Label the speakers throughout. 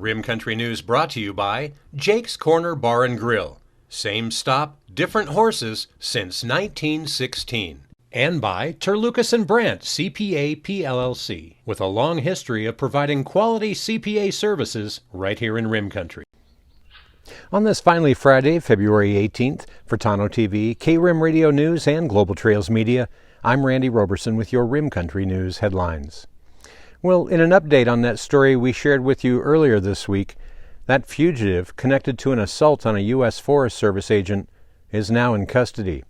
Speaker 1: Rim Country News brought to you by Jake's Corner Bar and Grill. Same stop, different horses since 1916. And by Terlucas and Brandt, CPA PLLC, with a long history of providing quality CPA services right here in Rim Country. On this finally Friday, February 18th, for Tonto TV, K-Rim Radio News, and Global Trails Media, I'm Randy Roberson with your Rim Country News headlines. Well, in an update on that story we shared with you earlier this week, that fugitive connected to an assault on a U.S. Forest Service agent is now in custody.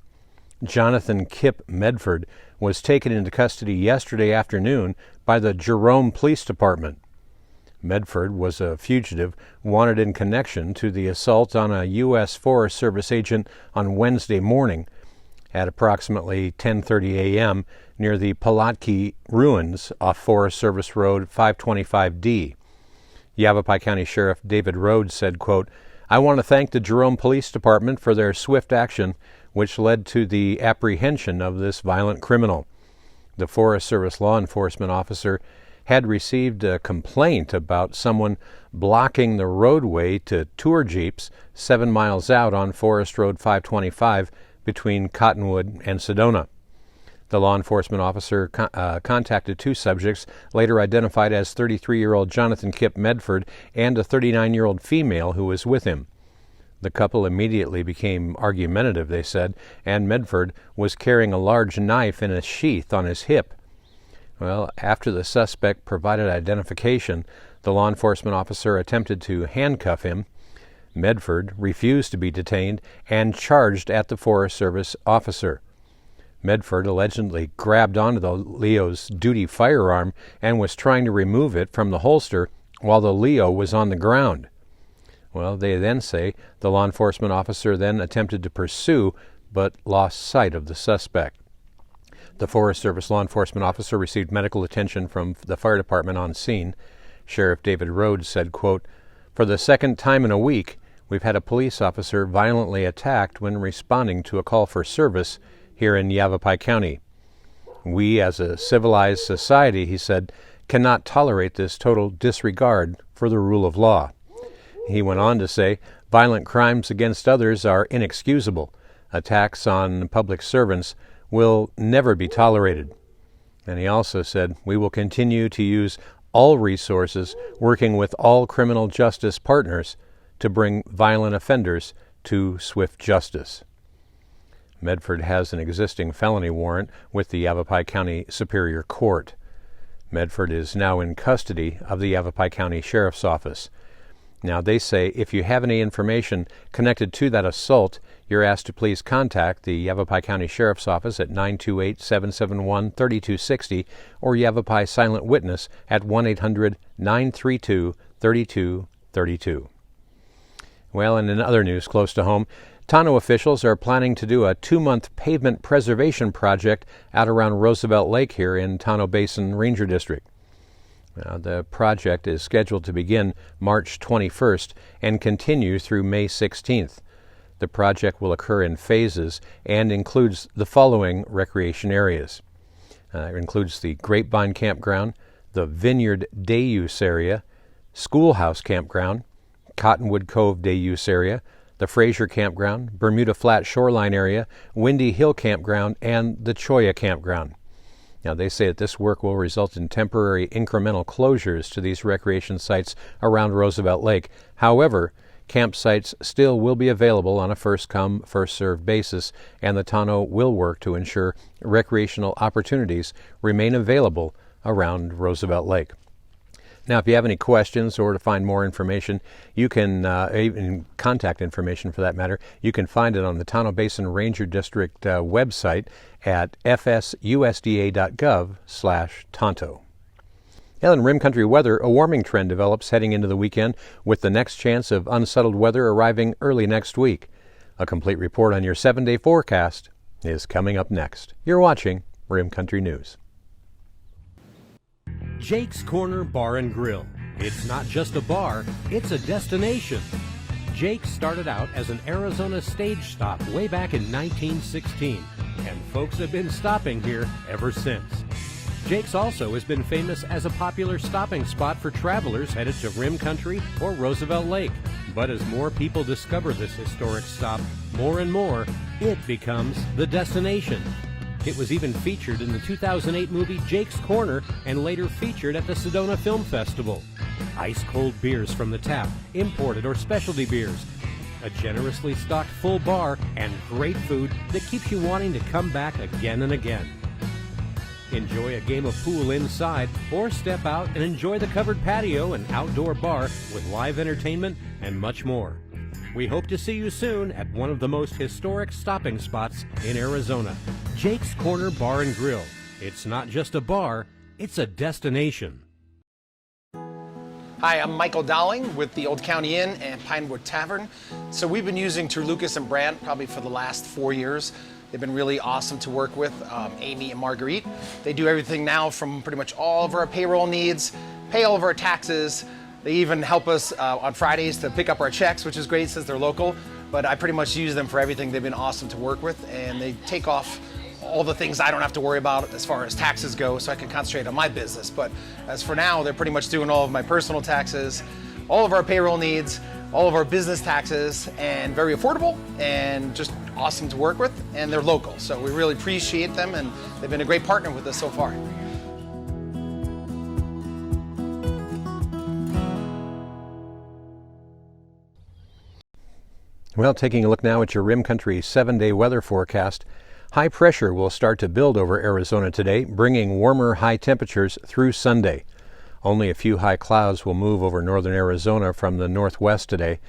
Speaker 1: Jonathan Kip Medford was taken into custody yesterday afternoon by the Jerome Police Department. Medford was a fugitive wanted in connection to the assault on a U.S. Forest Service agent on Wednesday morning at approximately 10:30 a.m. near the Pulaski Ruins off Forest Service Road 525D. Yavapai County Sheriff David Rhodes said, quote, "I want to thank the Jerome Police Department for their swift action, which led to the apprehension of this violent criminal." The Forest Service law enforcement officer had received a complaint about someone blocking the roadway to tour jeeps 7 miles out on Forest Road 525 between Cottonwood and Sedona. The law enforcement officer contacted two subjects, later identified as 33-year-old Jonathan Kip Medford and a 39-year-old female who was with him. The couple immediately became argumentative, they said, and Medford was carrying a large knife in a sheath on his hip. Well, after the suspect provided identification, the law enforcement officer attempted to handcuff him. Medford refused to be detained and charged at the Forest Service officer. Medford allegedly grabbed onto the Leo's duty firearm and was trying to remove it from the holster while the Leo was on the ground. Well, they then say the law enforcement officer then attempted to pursue but lost sight of the suspect. The Forest Service law enforcement officer received medical attention from the fire department on scene. Sheriff David Rhodes said, quote, "For the second time in a week, we've had a police officer violently attacked when responding to a call for service here in Yavapai County. We, as a civilized society," he said, "cannot tolerate this total disregard for the rule of law." He went on to say, "Violent crimes against others are inexcusable. Attacks on public servants will never be tolerated." And he also said, "We will continue to use all resources, working with all criminal justice partners to bring violent offenders to swift justice." Medford has an existing felony warrant with the Yavapai County Superior Court. Medford is now in custody of the Yavapai County Sheriff's Office. Now, they say if you have any information connected to that assault, you're asked to please contact the Yavapai County Sheriff's Office at 928-771-3260 or Yavapai Silent Witness at 1-800-932-3232. Well, and in other news close to home, Tonto officials are planning to do a 2-month pavement preservation project out around Roosevelt Lake here in Tonto Basin Ranger District. The project is scheduled to begin March 21st and continue through May 16th. The project will occur in phases and includes the following recreation areas. It includes the Grapevine Campground, the Vineyard Day Use Area, Schoolhouse Campground, Cottonwood Cove Day Use Area, the Fraser Campground, Bermuda Flat Shoreline Area, Windy Hill Campground, and the Choya Campground. Now, they say that this work will result in temporary incremental closures to these recreation sites around Roosevelt Lake. However, campsites still will be available on a first-come, first-served basis, and the Tonto will work to ensure recreational opportunities remain available around Roosevelt Lake. Now, if you have any questions or to find more information, you can, even contact information for that matter, you can find it on the Tonto Basin Ranger District website at fsusda.gov/Tonto. In Rim Country weather, a warming trend develops heading into the weekend with the next chance of unsettled weather arriving early next week. A complete report on your 7-day forecast is coming up next. You're watching Rim Country News. Jake's Corner Bar and Grill. It's not just a bar, it's a destination. Jake started out as an Arizona stage stop way back in 1916, and folks have been stopping here ever since. Jake's also has been famous as a popular stopping spot for travelers headed to Rim Country or Roosevelt Lake. But as more people discover this historic stop, more and more, it becomes the destination. It was even featured in the 2008 movie Jake's Corner and later featured at the Sedona Film Festival. Ice-cold beers from the tap, imported or specialty beers, a generously stocked full bar, and great food that keeps you wanting to come back again and again. Enjoy a game of pool inside or step out and enjoy the covered patio and outdoor bar with live entertainment and much more. We hope to see you soon at one of the most historic stopping spots in Arizona, Jake's Corner Bar and Grill. It's not just a bar, it's a destination.
Speaker 2: Hi, I'm Michael Dowling with the Old County Inn and Pinewood Tavern. So we've been using Terlucas and Brandt probably for the last 4 years. They've been really awesome to work with, Amy and Marguerite. They do everything now from pretty much all of our payroll needs, pay all of our taxes. They even help us on Fridays to pick up our checks, which is great since they're local. But I pretty much use them for everything. They've been awesome to work with, and they take off all the things I don't have to worry about as far as taxes go, so I can concentrate on my business. But as for now, they're pretty much doing all of my personal taxes, all of our payroll needs, all of our business taxes, and very affordable and just awesome to work with, and they're local. So we really appreciate them, and they've been a great partner with us so far.
Speaker 1: Well, taking a look now at your Rim Country 7-day weather forecast, high pressure will start to build over Arizona today, bringing warmer high temperatures through Sunday. Only a few high clouds will move over northern Arizona from the northwest today.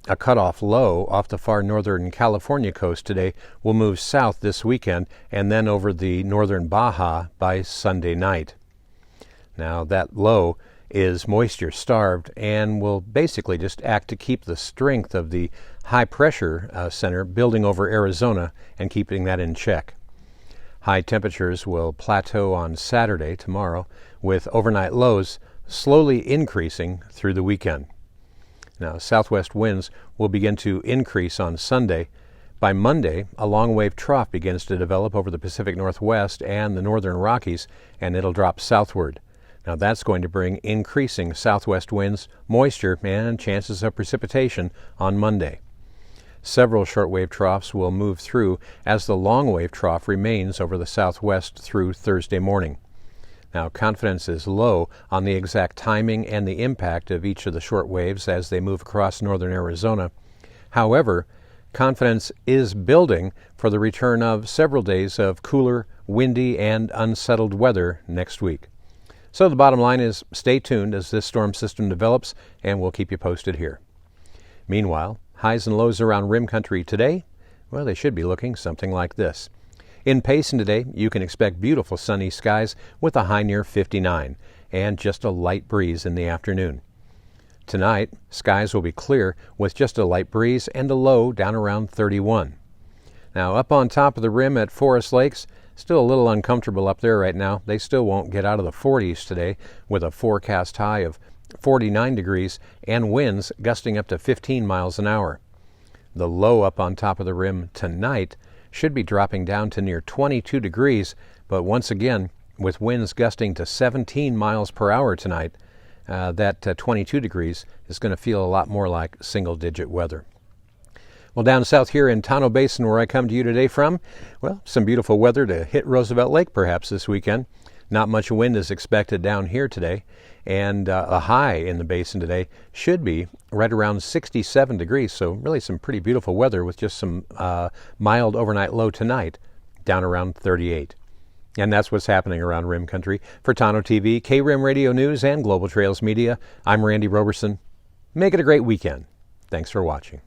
Speaker 1: A cutoff low off the far northern California coast today will move south this weekend and then over the northern Baja by Sunday night. Now, that low is moisture starved and will basically just act to keep the strength of the high pressure center building over Arizona and keeping that in check. High temperatures will plateau on Saturday, tomorrow, with overnight lows slowly increasing through the weekend. Now, southwest winds will begin to increase on Sunday. By Monday, a long wave trough begins to develop over the Pacific Northwest and the northern Rockies, and it'll drop southward. Now, that's going to bring increasing southwest winds, moisture, and chances of precipitation on Monday. Several shortwave troughs will move through as the long wave trough remains over the southwest through Thursday morning. Now, confidence is low on the exact timing and the impact of each of the short waves as they move across northern Arizona. However, confidence is building for the return of several days of cooler, windy, and unsettled weather next week. So the bottom line is stay tuned as this storm system develops, and we'll keep you posted here. Meanwhile, highs and lows around Rim Country today, well, they should be looking something like this. In Payson today, you can expect beautiful sunny skies with a high near 59 and just a light breeze in the afternoon. Tonight, skies will be clear with just a light breeze and a low down around 31. Now, up on top of the rim at Forest Lakes, still a little uncomfortable up there right now. They still won't get out of the 40s today with a forecast high of 49 degrees and winds gusting up to 15 miles an hour. The low up on top of the rim tonight should be dropping down to near 22 degrees, but once again, with winds gusting to 17 miles per hour tonight, that 22 degrees is going to feel a lot more like single-digit weather. Well, down south here in Tonto Basin, where I come to you today from, well, some beautiful weather to hit Roosevelt Lake perhaps this weekend. Not much wind is expected down here today, and a high in the basin today should be right around 67 degrees, so really some pretty beautiful weather with just some mild overnight low tonight, down around 38. And that's what's happening around Rim Country. For Tonto TV, K-Rim Radio News, and Global Trails Media, I'm Randy Roberson. Make it a great weekend. Thanks for watching.